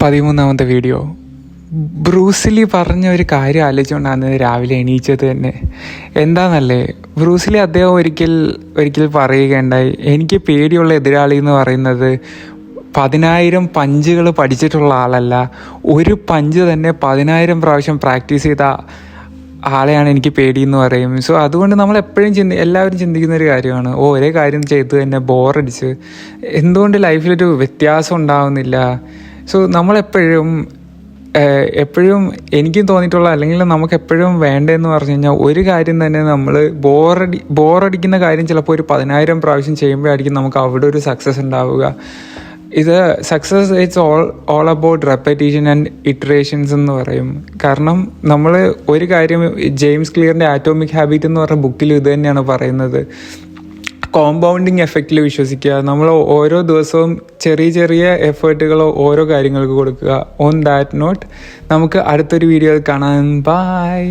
13ാമത്തെ video. Bruce Lee പറഞ്ഞ ഒരു കാര്യം ആലോചിച്ചുകൊണ്ടാണ് രാവിലെ എണീച്ചത് തന്നെ. എന്താണെന്നല്ലേ, ബ്രൂസ്ലി അദ്ദേഹം ഒരിക്കൽ പറയുകയുണ്ടായി, എനിക്ക് പേടിയുള്ള എതിരാളി എന്ന് പറയുന്നത് 10,000 പഞ്ചുകൾ പഠിച്ചിട്ടുള്ള ആളല്ല, ഒരു പഞ്ച് തന്നെ 10,000 പ്രാവശ്യം പ്രാക്ടീസ് ചെയ്ത ആളെയാണ് എനിക്ക് പേടിയെന്ന് പറയും. സോ അതുകൊണ്ട് നമ്മൾ എപ്പോഴും എല്ലാവരും ചിന്തിക്കുന്ന ഒരു കാര്യമാണ്, ഒരേ കാര്യം ചെയ്ത് തന്നെ ബോറടിച്ച് എന്തുകൊണ്ട് ലൈഫിലൊരു വ്യത്യാസം ഉണ്ടാവുന്നില്ല. സോ നമ്മളെപ്പോഴും എനിക്കും തോന്നിയിട്ടുള്ള, അല്ലെങ്കിൽ നമുക്ക് എപ്പോഴും വേണ്ടതെന്ന് പറഞ്ഞു കഴിഞ്ഞാൽ ഒരു കാര്യം തന്നെ, നമ്മൾ ബോറടിക്കുന്ന കാര്യം ചിലപ്പോൾ ഒരു 10,000 പ്രാവശ്യം ചെയ്യുമ്പോഴായിരിക്കും നമുക്ക് അവിടെ ഒരു സക്സസ് ഉണ്ടാവുക. ഇത് success it's all about repetition and iterations എന്ന് പറയും. കാരണം നമ്മൾ ഒരു കാര്യം, ജെയിംസ് ക്ലിയറിൻ്റെ ആറ്റോമിക് ഹാബിറ്റ് എന്ന് പറഞ്ഞ ബുക്കിൽ ഇത് തന്നെയാണ് പറയുന്നത്, കോമ്പൗണ്ടിങ് എഫക്റ്റിൽ വിശ്വസിക്കുക. നമ്മൾ ഓരോ ദിവസവും ചെറിയ ചെറിയ എഫേർട്ടുകൾ ഓരോ കാര്യങ്ങൾക്ക് കൊടുക്കുക. ഓൺ ദാറ്റ് നോട്ട് നമുക്ക് അടുത്തൊരു വീഡിയോയിൽ കാണാം. ബൈ.